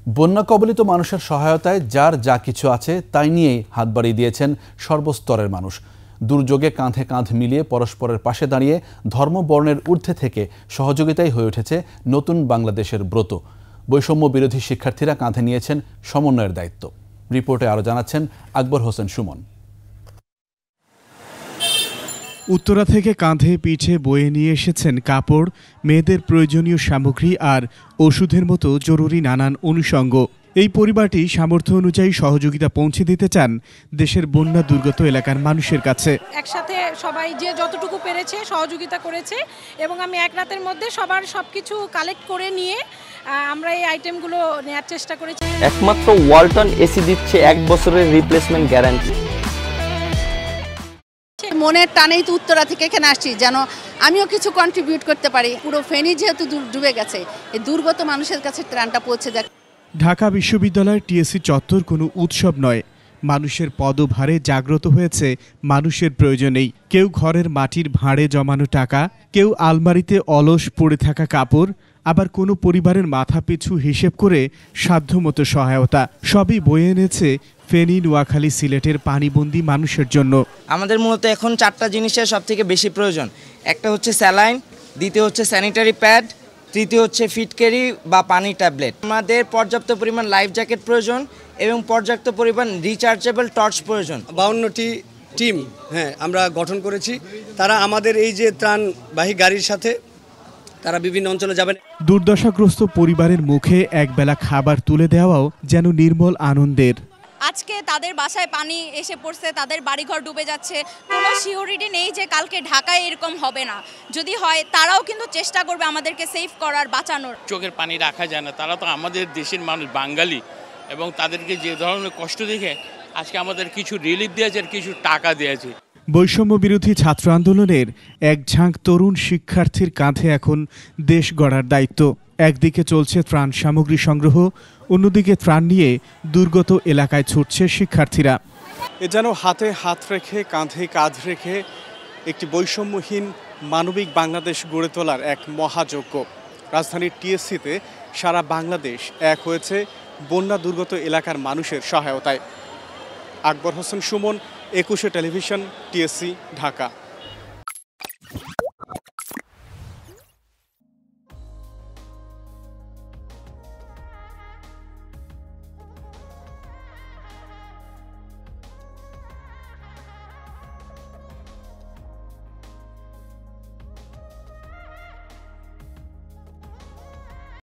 বন্যা কবলিত মানুষের সহায়তায় যার যা কিছু আছে তাই নিয়েই হাত বাড়িয়ে দিয়েছেন সর্বস্তরের মানুষ। দুর্যোগে কাঁধে কাঁধ মিলিয়ে পরস্পরের পাশে দাঁড়িয়ে ধর্ম বর্ণের ঊর্ধ্বে থেকে সহযোগিতাই হয়ে উঠেছে নতুন বাংলাদেশের ব্রত। বৈষম্য বিরোধী শিক্ষার্থীরা কাঁধে নিয়েছেন সমন্বয়ের দায়িত্ব। রিপোর্টে আরও জানাচ্ছেন আকবর হোসেন সুমন। উত্তরা থেকে কাঁধে পিঠে বয়ে নিয়ে এসেছেন কাপড়, মেয়েদের প্রয়োজনীয় সামগ্রী আর ওষুধের মতো জরুরি নানান অনুষঙ্গ। এই পরিবারটি সামর্থ্য অনুযায়ী সহযোগিতা পৌঁছে দিতে চান দেশের বন্যা দুর্গত এলাকার মানুষের কাছে। একসাথে সবাই যে যতটুকু পেরেছে সহযোগিতা করেছে এবং আমি এক রাতের মধ্যে সবার সবকিছু কালেক্ট করে নিয়ে আমরা এই আইটেমগুলো নেওয়ার চেষ্টা করেছি। একমাত্র ওয়ালটন এসি দিচ্ছে 1 বছরের রিপ্লেসমেন্ট গ্যারান্টি। মনের টানেই তো উত্তরা থেকে এখানে আসছি, যেন আমিও কিছু কন্ট্রিবিউট করতে পারি। পুরো ফেনী যেহেতু ডুবে গেছে, এই দুর্গত মানুষের কাছে ত্রাণটা পৌঁছে যায়। ঢাকা বিশ্ববিদ্যালয়ের টিএসসি চত্বর কোনো উৎসব নয়, মানুষের পদভারে জাগ্রত হয়েছে মানুষের প্রয়োজনেই। কেউ ঘরের মাটির ভাঁড়ে জমানো টাকা, কেউ আলমারিতে অলস পড়ে থাকা কাপড়, আবার কোনো পরিবারের মাথাপিছু হিসেব করে সাধ্যমতো সহায়তা। সবই বয়ে এনেছে ফেনী, নোয়াখালী, সিলেটের পানিবন্দী মানুষের জন্য। আমাদের মূলত এখন 4টা জিনিসের সবথেকে বেশি প্রয়োজন। একটা হচ্ছে স্যালাইন, দ্বিতীয় হচ্ছে স্যানিটারি প্যাড, তৃতীয় হচ্ছে ফিটকেরি বা পানি ট্যাবলেট। আমাদের পর্যাপ্ত পরিমাণ লাইফ জ্যাকেট প্রয়োজন এবং পর্যাপ্ত পরিমাণ রিচার্জেবল টর্চ প্রয়োজন। 52টি টিম আমরা গঠন করেছি। তারা আমাদের এই যে ত্রাণবাহী গাড়ির সাথে তারা বিভিন্ন অঞ্চলে যাবেন। দুর্দশাগ্রস্ত পরিবারের মুখে একবেলা খাবার তুলে দেওয়াও যেন নির্মল আনন্দের। আজকে তাদের বাসায় পানি এসে পড়ছে, তাদের বাড়িঘর ডুবে যাচ্ছে, কোনো সিওরিটি নেই যে কালকে ঢাকায় এরকম হবে না। যদি হয় তারাও কিন্তু চেষ্টা করবে আমাদেরকে সেভ করার, বাঁচানোর। চোখের পানি রাখা যায় না, তারা তো আমাদের দেশের মানুষ, বাঙালি, এবং তাদেরকে যে ধরনের কষ্ট দেখে আজকে আমাদের কিছু রিলিফ দিয়েছে আর কিছু টাকা দিয়েছে। বৈষম্য বিরোধী ছাত্র আন্দোলনের এক ঝাঁক তরুণ শিক্ষার্থীর কাঁধে এখন দেশ গড়ার দায়িত্ব। একদিকে চলছে ত্রাণ সামগ্রী সংগ্রহ, অন্যদিকে ত্রাণ নিয়ে দুর্গত এলাকায় ছুটছে শিক্ষার্থীরা। এ যেন হাতে হাত রেখে কাঁধে কাঁধ রেখে একটি বৈষম্যহীন মানবিক বাংলাদেশ গড়ে তোলার এক মহাযজ্ঞ। রাজধানীর টিএসসিতে সারা বাংলাদেশ এক হয়েছে বন্যা দুর্গত এলাকার মানুষের সহায়তায়। Akbar Hossain Suman, 21 television, TSC, Dhaka.